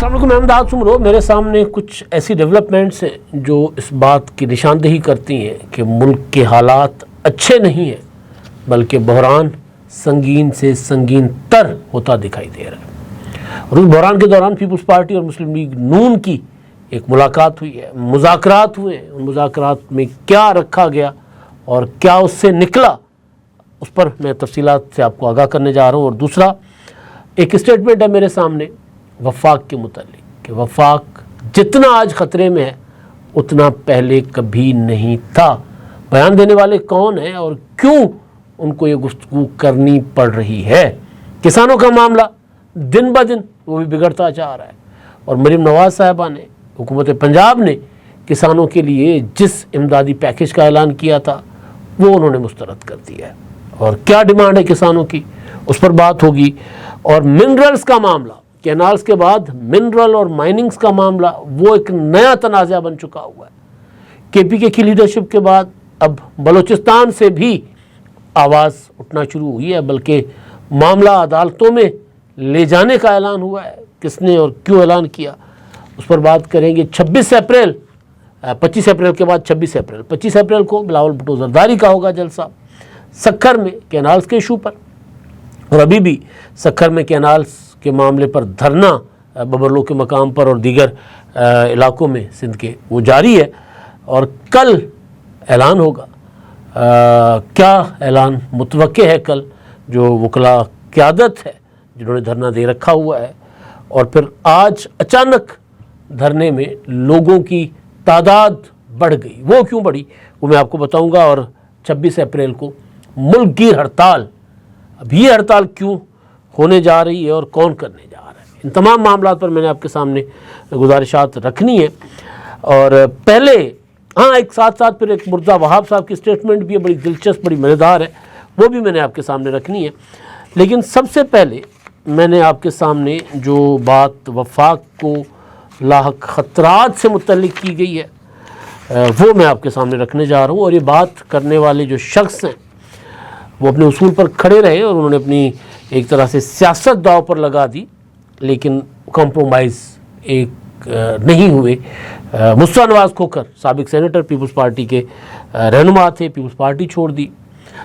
السلام علیکم، میں امداد سمرو۔ میرے سامنے کچھ ایسی ڈیولپمنٹس ہیں جو اس بات کی نشاندہی کرتی ہیں کہ ملک کے حالات اچھے نہیں ہیں، بلکہ بحران سنگین سے سنگین تر ہوتا دکھائی دے رہا ہے۔ اور اس بحران کے دوران پیپلز پارٹی اور مسلم لیگ نون کی ایک ملاقات ہوئی ہے، مذاکرات ہوئے ہیں۔ ان مذاکرات میں کیا رکھا گیا اور کیا اس سے نکلا، اس پر میں تفصیلات سے آپ کو آگاہ کرنے جا رہا ہوں۔ اور دوسرا ایک اسٹیٹمنٹ ہے میرے سامنے وفاق کے متعلق کہ وفاق جتنا آج خطرے میں ہے اتنا پہلے کبھی نہیں تھا۔ بیان دینے والے کون ہیں اور کیوں ان کو یہ گفتگو کرنی پڑ رہی ہے؟ کسانوں کا معاملہ دن بدن وہ بھی بگڑتا جا رہا ہے، اور مریم نواز صاحبہ نے، حکومت پنجاب نے کسانوں کے لیے جس امدادی پیکیج کا اعلان کیا تھا وہ انہوں نے مسترد کر دیا ہے۔ اور کیا ڈیمانڈ ہے کسانوں کی، اس پر بات ہوگی۔ اور منرلز کا معاملہ، کینالز کے بعد منرل اور مائننگز کا معاملہ وہ ایک نیا تنازع بن چکا ہوا ہے۔ کے پی کے کی لیڈرشپ کے بعد اب بلوچستان سے بھی آواز اٹھنا شروع ہوئی ہے، بلکہ معاملہ عدالتوں میں لے جانے کا اعلان ہوا ہے۔ کس نے اور کیوں اعلان کیا، اس پر بات کریں گے۔ 25 اپریل کے بعد 25 اپریل کو بلاول بھٹو زرداری کا ہوگا جلسہ سکھر میں کینالز کے ایشو پر، اور ابھی بھی سکھر میں کینالز کے معاملے پر دھرنا ببرلو کے مقام پر اور دیگر علاقوں میں سندھ کے وہ جاری ہے، اور کل اعلان ہوگا۔ کیا اعلان متوقع ہے کل؟ جو وکلاء قیادت ہے جنہوں نے دھرنا دے رکھا ہوا ہے، اور پھر آج اچانک دھرنے میں لوگوں کی تعداد بڑھ گئی، وہ کیوں بڑھی وہ میں آپ کو بتاؤں گا۔ اور 26 اپریل کو ملک گیر ہڑتال، اب یہ ہڑتال کیوں ہونے جا رہی ہے اور کون کرنے جا رہا ہے، ان تمام معاملات پر میں نے آپ کے سامنے گزارشات رکھنی ہے۔ اور پہلے ایک ساتھ پھر ایک مرزا وہاب صاحب کی اسٹیٹمنٹ بھی ہے، بڑی دلچسپ، بڑی مزیدار ہے، وہ بھی میں نے آپ کے سامنے رکھنی ہے۔ لیکن سب سے پہلے میں نے آپ کے سامنے جو بات وفاق کو لاحق خطرات سے متعلق کی گئی ہے وہ میں آپ کے سامنے رکھنے جا رہا ہوں۔ اور یہ بات کرنے والے جو شخص ہیں وہ اپنے اصول پر کھڑے رہے، اور انہوں نے اپنی ایک طرح سے سیاست داؤ پر لگا دی، لیکن کمپرومائز نہیں ہوئے۔ مصطفیٰ نواز کھوکھر سابق سینیٹر پیپلز پارٹی کے رہنما تھے، پیپلز پارٹی چھوڑ دی۔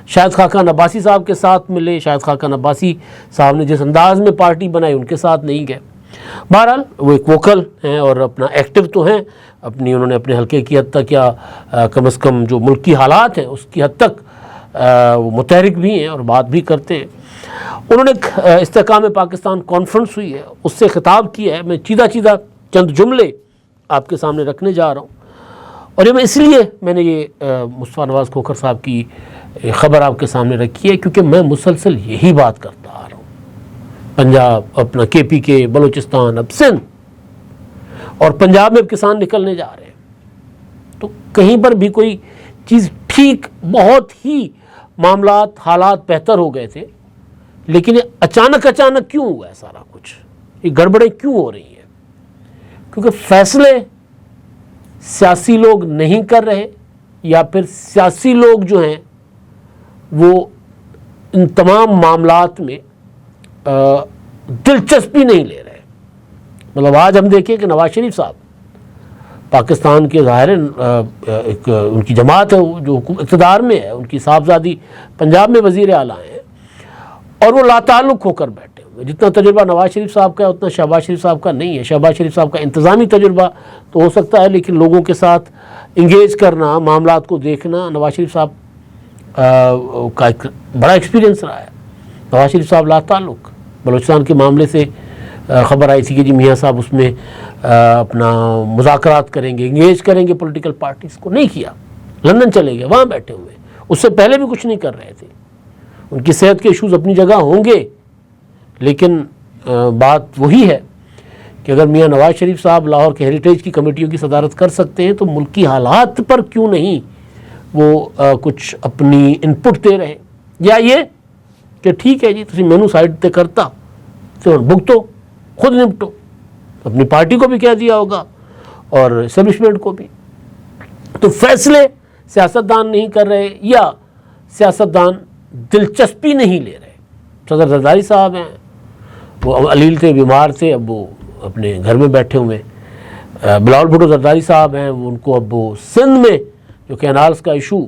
شاہد خاقان عباسی صاحب کے ساتھ ملے، شاہد خاقان عباسی صاحب نے جس انداز میں پارٹی بنائی ان کے ساتھ نہیں گئے۔ بہرحال وہ ایک ووکل ہیں اور اپنا ایکٹیو تو ہیں، انہوں نے اپنے حلقے کی حد تک، یا کم از کم جو ملک کی حالات ہیں اس کی حد تک وہ متحرک بھی ہیں اور بات بھی کرتے ہیں۔ انہوں نے ایک استحکام پاکستان کانفرنس ہوئی ہے، اس سے خطاب کیا ہے۔ میں چیدہ چند جملے آپ کے سامنے رکھنے جا رہا ہوں، اور یہ میں اس لیے میں نے یہ مصطفیٰ نواز کھوکھر صاحب کی خبر آپ کے سامنے رکھی ہے کیونکہ میں مسلسل یہی بات کرتا آ رہا ہوں۔ پنجاب، اپنا کے پی کے، بلوچستان، اب سندھ، اور پنجاب میں اب کسان نکلنے جا رہے ہیں، تو کہیں پر بھی کوئی چیز ٹھیک، بہت ہی معاملات، حالات بہتر ہو گئے تھے، لیکن یہ اچانک کیوں ہوا ہے سارا کچھ، یہ گڑبڑیں کیوں ہو رہی ہیں؟ کیونکہ فیصلے سیاسی لوگ نہیں کر رہے، یا پھر سیاسی لوگ جو ہیں وہ ان تمام معاملات میں دلچسپی نہیں لے رہے۔ مطلب آج ہم دیکھیں کہ نواز شریف صاحب پاکستان کے ظاہر ایک ان کی جماعت ہے جو اقتدار میں ہے، ان کی صاحبزادی پنجاب میں وزیر اعلیٰ ہیں، اور وہ لاتعلق ہو کر بیٹھے ہوئے۔ جتنا تجربہ نواز شریف صاحب کا ہے اتنا شہباز شریف صاحب کا نہیں ہے۔ شہباز شریف صاحب کا انتظامی تجربہ تو ہو سکتا ہے، لیکن لوگوں کے ساتھ انگیج کرنا، معاملات کو دیکھنا نواز شریف صاحب کا ایک بڑا ایکسپیرینس رہا ہے۔ نواز شریف صاحب لاتعلق بلوچستان کے معاملے سے خبر آئی تھی کہ جی میاں صاحب اس میں اپنا مذاکرات کریں گے، انگیج کریں گے پولیٹیکل پارٹیز کو، نہیں کیا، لندن چلے گئے، وہاں بیٹھے ہوئے، اس سے پہلے بھی کچھ نہیں کر رہے تھے۔ ان کی صحت کے ایشوز اپنی جگہ ہوں گے، لیکن بات وہی ہے کہ اگر میاں نواز شریف صاحب لاہور کے ہیریٹیج کی کمیٹیوں کی صدارت کر سکتے ہیں تو ملک کی حالات پر کیوں نہیں وہ کچھ اپنی انپٹ دے رہے، یا یہ کہ ٹھیک ہے جی تسی مینو سائڈ تے کرتا تو بھگتو، خود نپٹو۔ اپنی پارٹی کو بھی کہہ دیا ہوگا اور اسٹیبلشمنٹ کو بھی۔ تو فیصلے سیاستدان نہیں کر رہے، یا سیاستدان دلچسپی نہیں لے رہے۔ صدر زرداری صاحب ہیں، وہ علیل تھے، بیمار تھے، اب وہ اپنے گھر میں بیٹھے ہوئے ہیں۔ بلاول بھٹو زرداری صاحب ہیں، ان کو اب وہ سندھ میں جو کینالز کا ایشو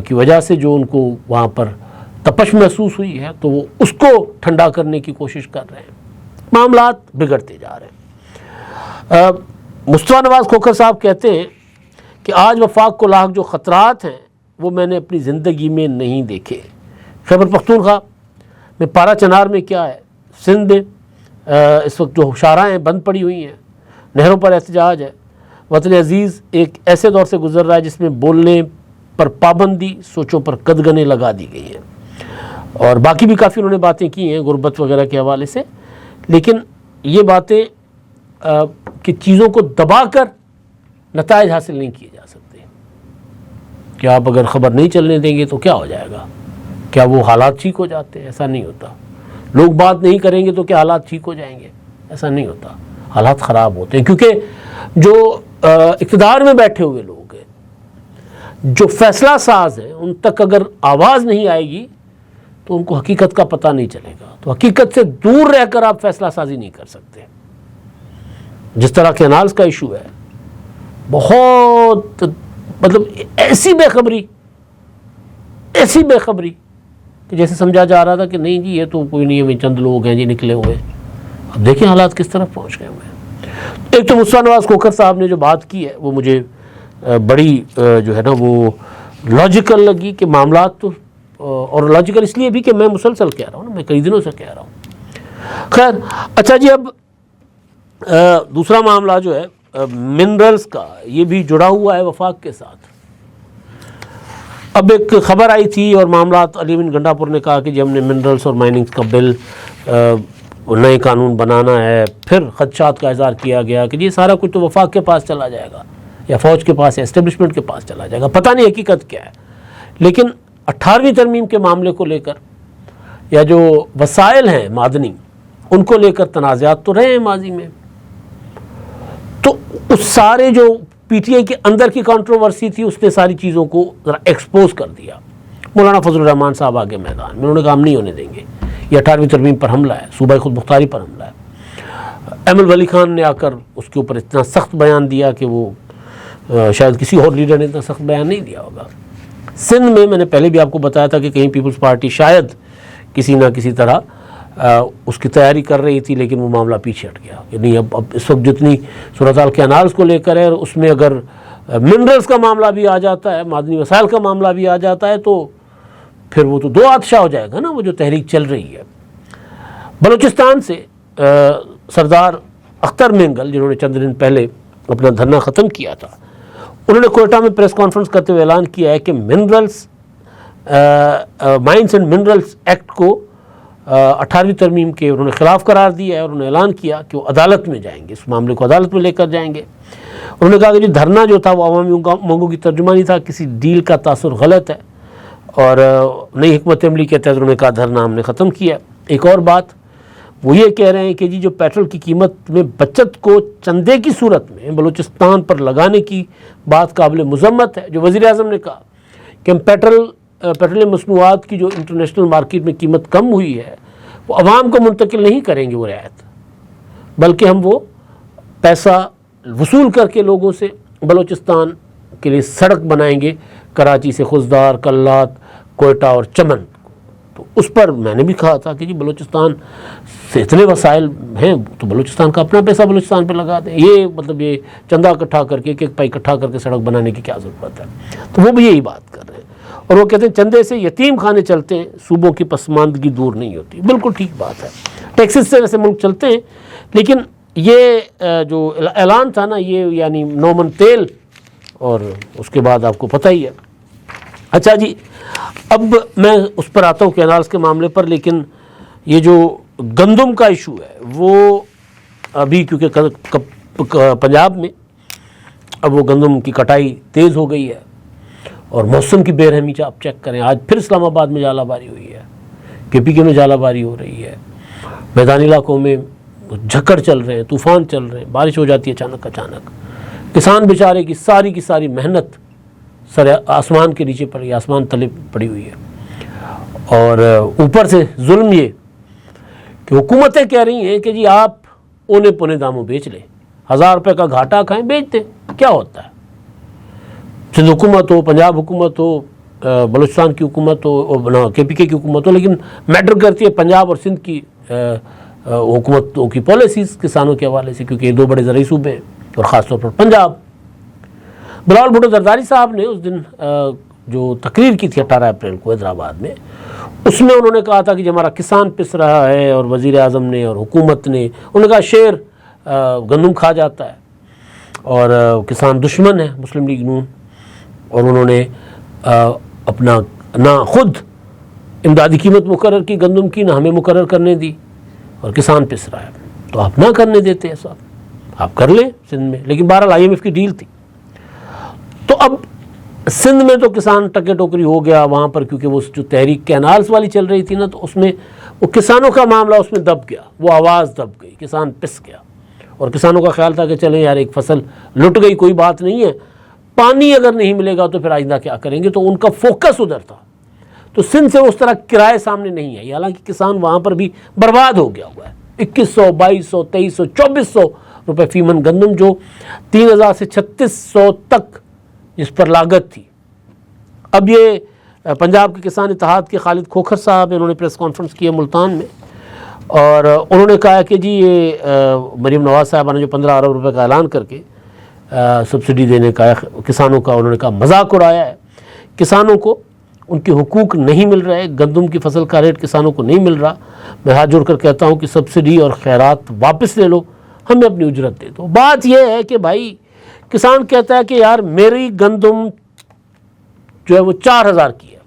کی وجہ سے جو ان کو وہاں پر تپش محسوس ہوئی ہے، تو وہ اس کو ٹھنڈا کرنے کی کوشش کر رہے ہیں۔ معاملات بگڑتے جا رہے ہیں۔ مصطفیٰ نواز کھوکھر صاحب کہتے ہیں کہ آج وفاق کو لاحق جو خطرات ہیں وہ میں نے اپنی زندگی میں نہیں دیکھے۔ خیبر پختونخوا میں پارا چنار میں کیا ہے، سندھ میں اس وقت جو شاہراہیں بند پڑی ہوئی ہیں، نہروں پر احتجاج ہے۔ وطن عزیز ایک ایسے دور سے گزر رہا ہے جس میں بولنے پر پابندی، سوچوں پر قدغنیں لگا دی گئی ہیں، اور باقی بھی کافی انہوں نے باتیں کی ہیں غربت وغیرہ کے حوالے سے، لیکن یہ باتیں کہ چیزوں کو دبا کر نتائج حاصل نہیں کیے جا سکتے۔ کہ آپ اگر خبر نہیں چلنے دیں گے تو کیا ہو جائے گا؟ کیا وہ حالات ٹھیک ہو جاتے ہیں؟ ایسا نہیں ہوتا۔ لوگ بات نہیں کریں گے تو کیا حالات ٹھیک ہو جائیں گے؟ ایسا نہیں ہوتا، حالات خراب ہوتے ہیں، کیونکہ جو اقتدار میں بیٹھے ہوئے لوگ ہیں، جو فیصلہ ساز ہیں، ان تک اگر آواز نہیں آئے گی تو ان کو حقیقت کا پتہ نہیں چلے گا۔ تو حقیقت سے دور رہ کر آپ فیصلہ سازی نہیں کر سکتے۔ جس طرح کینالز کا ایشو ہے، بہت مطلب ایسی بے خبری کہ جیسے سمجھا جا رہا تھا کہ نہیں جی یہ تو کوئی نہیں ہے، چند لوگ ہیں جی نکلے ہوئے۔ اب دیکھیں حالات کس طرف پہنچ گئے ہوئے ہیں۔ ایک تو مصطفیٰ نواز کھوکھر صاحب نے جو بات کی ہے وہ مجھے بڑی جو ہے نا وہ لاجیکل لگی، کہ معاملات تو، اور لاجیکل اس لیے بھی کہ میں مسلسل کہہ رہا ہوں نا، میں کئی دنوں سے کہہ رہا ہوں۔ خیر اچھا جی، اب دوسرا معاملہ جو ہے منرلز کا، یہ بھی جڑا ہوا ہے وفاق کے ساتھ۔ اب ایک خبر آئی تھی اور معاملات، علی بن گنڈا پور نے کہا کہ جی ہم نے منرلز اور مائننگ کا بل نئے قانون بنانا ہے۔ پھر خدشات کا اظہار کیا گیا کہ جی سارا کچھ تو وفاق کے پاس چلا جائے گا، یا فوج کے پاس، یا اسٹیبلشمنٹ کے پاس چلا جائے گا، پتہ نہیں حقیقت کیا ہے۔ لیکن 18ویں ترمیم کے معاملے کو لے کر، یا جو وسائل ہیں معدنی، ان کو لے کر تنازعات تو رہے ہیں ماضی میں۔ تو اس سارے جو پی ٹی آئی کے اندر کی کنٹروورسی تھی، اس نے ساری چیزوں کو ذرا ایکسپوز کر دیا۔ مولانا فضل الرحمان صاحب آگے میدان میں، انہوں نے کہا ہم نہیں ہونے دیں گے، یہ 18ویں ترمیم پر حملہ ہے، صوبائی خود مختاری پر حملہ ہے۔ احمد ولی خان نے آ کر اس کے اوپر اتنا سخت بیان دیا کہ وہ شاید کسی اور لیڈر نے اتنا سخت بیان نہیں دیا ہوگا۔ سندھ میں نے پہلے بھی آپ کو بتایا تھا کہ کہیں پیپلز پارٹی شاید کسی نہ کسی طرح اس کی تیاری کر رہی تھی، لیکن وہ معاملہ پیچھے ہٹ گیا کہ نہیں، اب اس وقت جتنی صورتحال کینالز کو لے کر ہے، اس میں اگر منرلز کا معاملہ بھی آ جاتا ہے، معدنی وسائل کا معاملہ بھی آ جاتا ہے، تو پھر وہ تو دو آتشہ ہو جائے گا نا، وہ جو تحریک چل رہی ہے۔ بلوچستان سے سردار اختر مینگل، جنہوں نے چند دن پہلے اپنا دھرنا ختم کیا تھا، انہوں نے کوئٹہ میں پریس کانفرنس کرتے ہوئے اعلان کیا ہے کہ مائنز اینڈ منرلز ایکٹ کو 18ویں ترمیم کے انہوں نے خلاف قرار دیا ہے، اور انہوں نے اعلان کیا کہ وہ عدالت میں جائیں گے، اس معاملے کو عدالت میں لے کر جائیں گے۔ انہوں نے کہا کہ جو دھرنا جو تھا وہ عوامی مانگوں کی ترجمانی تھا، کسی ڈیل کا تاثر غلط ہے، اور نئی حکمت عملی کے تحت انہوں نے کہا دھرنا ہم نے ختم کیا۔ ایک اور بات وہ یہ کہہ رہے ہیں کہ جی جو پیٹرول کی قیمت میں بچت کو چندے کی صورت میں بلوچستان پر لگانے کی بات قابل مذمت ہے۔ جو وزیر اعظم نے کہا کہ ہم پیٹرولیم مصنوعات کی جو انٹرنیشنل مارکیٹ میں قیمت کم ہوئی ہے وہ عوام کو منتقل نہیں کریں گے وہ رعایت، بلکہ ہم وہ پیسہ وصول کر کے لوگوں سے بلوچستان کے لیے سڑک بنائیں گے، کراچی سے خزدار، کلات، کوئٹہ اور چمن۔ تو اس پر میں نے بھی کہا تھا کہ جی بلوچستان سے اتنے وسائل ہیں تو بلوچستان کا اپنا پیسہ بلوچستان پہ لگا دیں، یہ مطلب یہ چندہ اکٹھا کر کے، ایک پائی اکٹھا کر کے سڑک بنانے کی کیا ضرورت ہے؟ تو وہ بھی یہی بات کر رہے ہیں، اور وہ کہتے ہیں چندے سے یتیم خانے چلتے ہیں، صوبوں کی پسماندگی دور نہیں ہوتی۔ بالکل ٹھیک بات ہے، ٹیکسز سے ویسے ملک چلتے ہیں، لیکن یہ جو اعلان تھا نا، یہ یعنی 9 من تیل، اور اس کے بعد آپ کو پتہ ہی ہے۔ اچھا جی، اب میں اس پر آتا ہوں کینالز کے معاملے پر، لیکن یہ جو گندم کا ایشو ہے وہ ابھی کیونکہ پنجاب میں اب وہ گندم کی کٹائی تیز ہو گئی ہے، اور موسم کی بے رحمی آپ چیک کریں، آج پھر اسلام آباد میں ژالہ باری ہوئی ہے، KPK میں ژالہ باری ہو رہی ہے، میدانی علاقوں میں جھکڑ چل رہے ہیں، طوفان چل رہے ہیں، بارش ہو جاتی ہے اچانک، کسان بیچارے کی ساری محنت سر آسمان کے نیچے پڑی، آسمان تلے پڑی ہوئی ہے، اور اوپر سے ظلم یہ کہ حکومتیں کہہ رہی ہیں کہ جی آپ اونے پونے داموں بیچ لیں, 1000 روپے کا گھاٹا کھائیں, بیچ دیں, کیا ہوتا ہے. سندھ حکومت ہو, پنجاب حکومت ہو, بلوچستان کی حکومت ہو, کے پی کے کی حکومت ہو, لیکن میٹر کرتی ہے پنجاب اور سندھ کی حکومتوں کی پالیسیز کسانوں کے حوالے سے, کیونکہ یہ 2 بڑے زرعی صوبے ہیں, اور خاص طور پر پنجاب. بلاول بھٹو زرداری صاحب نے اس دن جو تقریر کی تھی 18 اپریل کو حیدرآباد میں, اس میں انہوں نے کہا تھا کہ جو ہمارا کسان پس رہا ہے, اور وزیر اعظم نے اور حکومت نے, انہوں نے کہا شیر گندم کھا جاتا ہے اور کسان دشمن ہے مسلم لیگ نون, اور انہوں نے اپنا نہ خود امدادی قیمت مقرر کی گندم کی, نہ ہمیں مقرر کرنے دی, اور کسان پس رہا ہے. تو آپ نہ کرنے دیتے ہیں صاحب, آپ کر لیں سندھ میں, لیکن بہرحال IMF کی ڈیل تھی. تو اب سندھ میں تو کسان ٹکے ٹوکری ہو گیا وہاں پر, کیونکہ وہ جو تحریک کینالز والی چل رہی تھی نا, تو اس میں وہ کسانوں کا معاملہ اس میں دب گیا, وہ آواز دب گئی, کسان پس گیا, اور کسانوں کا خیال تھا کہ چلیں یار ایک فصل لٹ گئی کوئی بات نہیں ہے, پانی اگر نہیں ملے گا تو پھر آئندہ کیا کریں گے. تو ان کا فوکس ادھر تھا. تو سندھ سے اس طرح کرائے سامنے نہیں آئی, حالانکہ کسان وہاں پر بھی برباد ہو گیا ہوا ہے. 2100, 2200, 2300, 2400 روپے فی من گندم, جو 3000 سے 3600 تک جس پر لاگت تھی. اب یہ پنجاب کے کسان اتحاد کے خالد کھوکھر صاحب, انہوں نے پریس کانفرنس کی ہے ملتان میں, اور انہوں نے کہا کہ جی یہ مریم نواز صاحبہ نے جو 15 ارب روپے کا اعلان کر کے سبسڈی دینے کا کسانوں کا, انہوں نے کہا مذاق اڑایا ہے. کسانوں کو ان کے حقوق نہیں مل رہے, گندم کی فصل کا ریٹ کسانوں کو نہیں مل رہا. میں ہاتھ جوڑ کر کہتا ہوں کہ سبسڈی اور خیرات واپس لے لو, ہمیں اپنی اجرت دے دو. بات یہ ہے کہ بھائی کسان کہتا ہے کہ یار میری گندم جو ہے وہ 4000 کی ہے,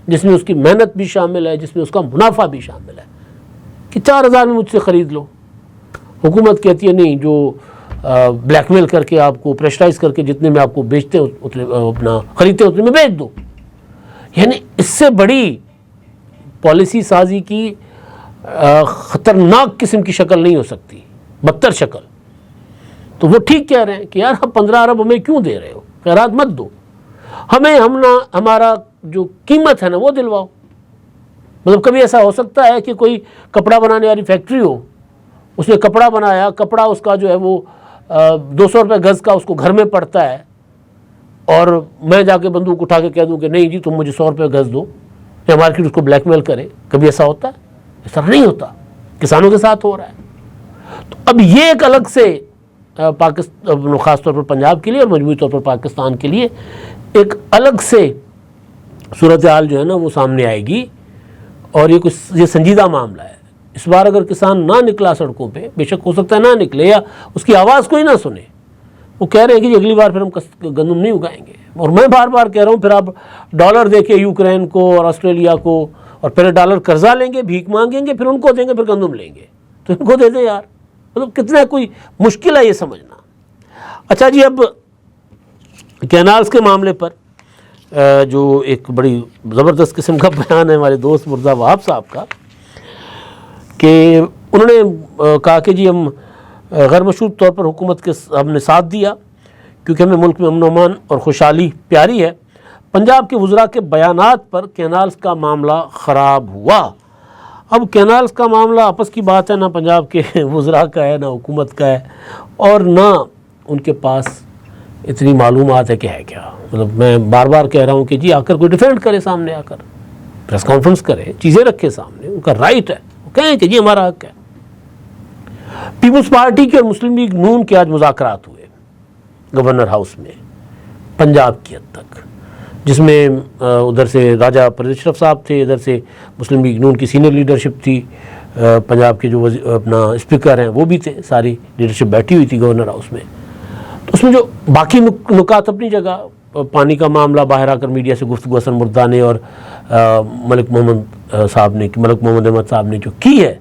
جس میں اس کی محنت بھی شامل ہے, جس میں اس کا منافع بھی شامل ہے, کہ 4000 میں مجھ سے خرید لو. حکومت کہتی ہے نہیں, جو بلیک میل کر کے آپ کو پریشرائز کر کے جتنے میں آپ کو بیچتے اپنا خریدتے اتنے میں بیچ دو. یعنی اس سے بڑی پالیسی سازی کی خطرناک قسم کی شکل نہیں ہو سکتی, بدتر شکل. تو وہ ٹھیک کہہ رہے ہیں کہ یار ہم 15 ارب ہمیں کیوں دے رہے ہو, خیرات مت دو, ہمیں ہمارا جو قیمت ہے نا وہ دلواؤ. مطلب کبھی ایسا ہو سکتا ہے کہ کوئی کپڑا بنانے والی فیکٹری ہو, اس نے کپڑا بنایا, کپڑا اس کا جو ہے وہ 200 روپے گز کا اس کو گھر میں پڑتا ہے, اور میں جا کے بندوق اٹھا کے کہہ دوں کہ نہیں جی تم مجھے 100 روپے گز دو, یا مارکیٹ اس کو بلیک میل کرے. کبھی ایسا ہوتا ہے؟ ایسا نہیں ہوتا, کسانوں کے ساتھ ہو رہا ہے. تو اب یہ ایک الگ سے پاکستان, خاص طور پر پنجاب کے لیے اور مجموعی طور پر پاکستان کے لیے ایک الگ سے صورتحال جو ہے نا وہ سامنے آئے گی, اور یہ سنجیدہ معاملہ ہے. اس بار اگر کسان نہ نکلا سڑکوں پہ, بے شک ہو سکتا ہے نہ نکلے یا اس کی آواز کوئی نہ سنے, وہ کہہ رہے ہیں کہ اگلی بار پھر ہم گندم نہیں اگائیں گے. اور میں بار بار کہہ رہا ہوں, پھر آپ ڈالر دے کے یوکرین کو اور آسٹریلیا کو, اور پہلے ڈالر قرضہ لیں گے, بھیک مانگیں گے, پھر ان کو دیں گے, پھر گندم لیں گے. تو ان کو دے دیں یار, مطلب کتنا کوئی مشکل ہے یہ سمجھنا. اچھا جی, اب کینالز کے معاملے پر جو ایک بڑی زبردست قسم کا بیان ہے ہمارے دوست مرزا وہاب صاحب کا, کہ انہوں نے کہا کہ جی ہم غیر مشروط طور پر حکومت کے ہم نے ساتھ دیا کیونکہ ہمیں ملک میں امن و امان اور خوشحالی پیاری ہے. پنجاب کے وزراء کے بیانات پر کینالز کا معاملہ خراب ہوا. اب کینالز کا معاملہ آپس کی بات ہے, نہ پنجاب کے وزراء کا ہے, نہ حکومت کا ہے, اور نہ ان کے پاس اتنی معلومات ہے کہ ہے کیا. مطلب میں بار بار کہہ رہا ہوں کہ جی آ کر کوئی ڈیفینڈ کرے, سامنے آ کر پریس کانفرنس کرے, چیزیں رکھے سامنے, ان کا رائٹ ہے, وہ کہیں کہ جی ہمارا حق ہے. پیپلز پارٹی کے اور مسلم لیگ نون کے آج مذاکرات ہوئے گورنر ہاؤس میں پنجاب کی حد تک, جس میں ادھر سے راجہ پرویز اشرف صاحب تھے, ادھر سے مسلم لیگ نون کی سینئر لیڈرشپ تھی, پنجاب کے جو اپنا اسپیکر ہیں وہ بھی تھے, ساری لیڈرشپ بیٹھی ہوئی تھی گورنر ہاؤس میں. تو اس میں جو باقی نکات اپنی جگہ, پانی کا معاملہ باہر آ کر میڈیا سے گفتگو حسن مردانی اور ملک محمد احمد صاحب نے جو کی ہے,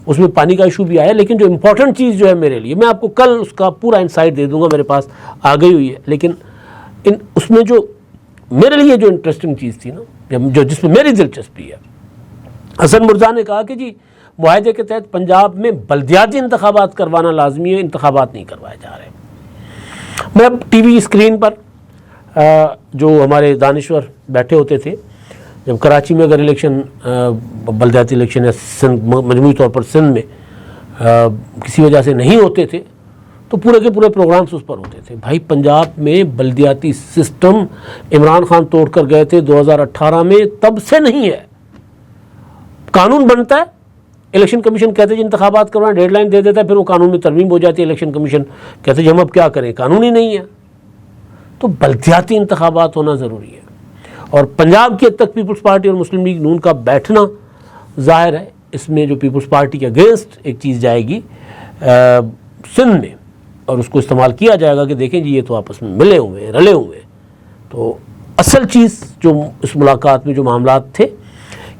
اس میں پانی کا ایشو بھی آیا. لیکن جو امپورٹنٹ چیز جو ہے میرے لیے, میں آپ کو کل اس کا پورا انسائٹ دے دوں گا, میرے پاس آ گئی ہوئی ہے, لیکن اس میں جو میرے لیے جو انٹرسٹنگ چیز تھی نا, جو جس میں میری دلچسپی ہے, حسن مرزا نے کہا کہ جی معاہدے کے تحت پنجاب میں بلدیاتی انتخابات کروانا لازمی ہے, انتخابات نہیں کروائے جا رہے. میں اب ٹی وی اسکرین پر جو ہمارے دانشور بیٹھے ہوتے تھے, جب کراچی میں اگر الیکشن بلدیاتی الیکشن یا سندھ مجموعی طور پر سندھ میں کسی وجہ سے نہیں ہوتے تھے تو پورے کے پورے پروگرامز اس پر ہوتے تھے. بھائی پنجاب میں بلدیاتی سسٹم عمران خان توڑ کر گئے تھے 2018 میں, تب سے نہیں ہے. قانون بنتا ہے, الیکشن کمیشن کہتے ہیں انتخابات کروائیں, ڈیڈ لائن دے دیتا ہے, پھر وہ قانون میں ترمیم ہو جاتی ہے. الیکشن کمیشن کہتے ہیں ہم اب کیا کریں, قانون ہی نہیں ہے. تو بلدیاتی انتخابات ہونا ضروری ہے. اور پنجاب کی حد تک پیپلز پارٹی اور مسلم لیگ نون کا بیٹھنا ظاہر ہے, اس میں جو پیپلز پارٹی کے اگینسٹ ایک چیز جائے گی سندھ میں, اور اس کو استعمال کیا جائے گا کہ دیکھیں جی یہ تو آپس میں ملے ہوئے ہیں, رلے ہوئے ہیں. تو اصل چیز جو اس ملاقات میں جو معاملات تھے,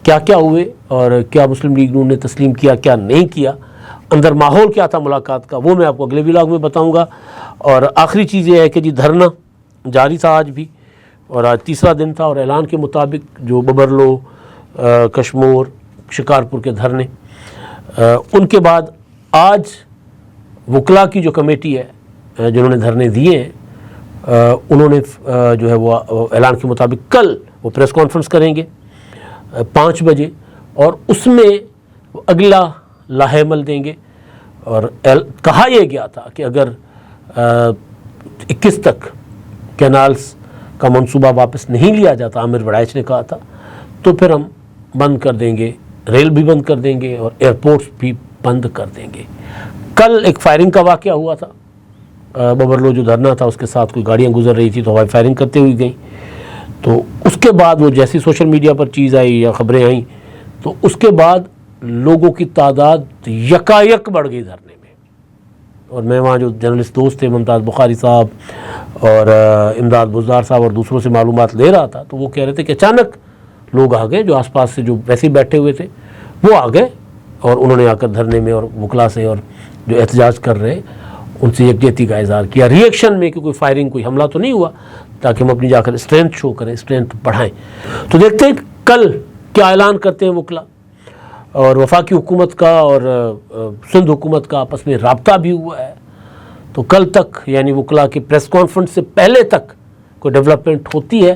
کیا کیا ہوئے اور کیا مسلم لیگ نون نے تسلیم کیا, کیا نہیں کیا, اندر ماحول کیا تھا ملاقات کا, وہ میں آپ کو اگلے ولاگ میں بتاؤں گا. اور آخری چیز یہ ہے کہ جی دھرنا جاری تھا آج بھی, اور آج تیسرا دن تھا, اور اعلان کے مطابق جو ببرلو, کشمور, شکارپور کے دھرنے, ان کے بعد آج وکلا کی جو کمیٹی ہے جنہوں نے دھرنے دیے ہیں, انہوں نے جو ہے وہ اعلان کے مطابق کل وہ پریس کانفرنس کریں گے 5 بجے, اور اس میں اگلا لاہے عمل دیں گے. اور کہا یہ گیا تھا کہ اگر 21 تک کینالز کا منصوبہ واپس نہیں لیا جاتا, عامر وڑائچ نے کہا تھا, تو پھر ہم بند کر دیں گے, ریل بھی بند کر دیں گے اور ایئرپورٹس بھی بند کر دیں گے. کل ایک فائرنگ کا واقعہ ہوا تھا, ببرلو جو دھرنا تھا اس کے ساتھ کوئی گاڑیاں گزر رہی تھی تو ہوائی فائرنگ کرتے ہوئی گئیں. تو اس کے بعد وہ جیسی سوشل میڈیا پر چیز آئی یا خبریں آئیں, تو اس کے بعد لوگوں کی تعداد یکایک بڑھ گئی دھرنے میں. اور میں وہاں جو جرنلسٹ دوست تھے, ممتاز بخاری صاحب اور امداد بزدار صاحب اور دوسروں سے معلومات لے رہا تھا, تو وہ کہہ رہے تھے کہ اچانک لوگ آ گئے, جو آس پاس سے جو ویسے ہی بیٹھے ہوئے تھے وہ آ گئے, اور انہوں نے آ کر دھرنے میں اور وکلا سے اور جو احتجاج کر رہے ان سے یکجہتی کا اظہار کیا ری ایکشن میں, کہ کوئی فائرنگ کوئی حملہ تو نہیں ہوا, تاکہ ہم اپنی جا کر اسٹرینتھ شو کریں, اسٹرینتھ بڑھائیں. تو دیکھتے ہیں کل کیا اعلان کرتے ہیں وکلا. اور وفاقی حکومت کا اور سندھ حکومت کا آپس میں رابطہ بھی ہوا ہے, تو کل تک یعنی وکلا کی پریس کانفرنس سے پہلے تک کوئی ڈیولپمنٹ ہوتی ہے,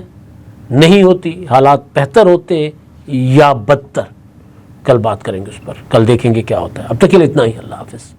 نہیں ہوتی, حالات بہتر ہوتے یا بدتر, کل بات کریں گے اس پر, کل دیکھیں گے کیا ہوتا ہے. اب تک کے لیے اتنا ہی, اللہ حافظ.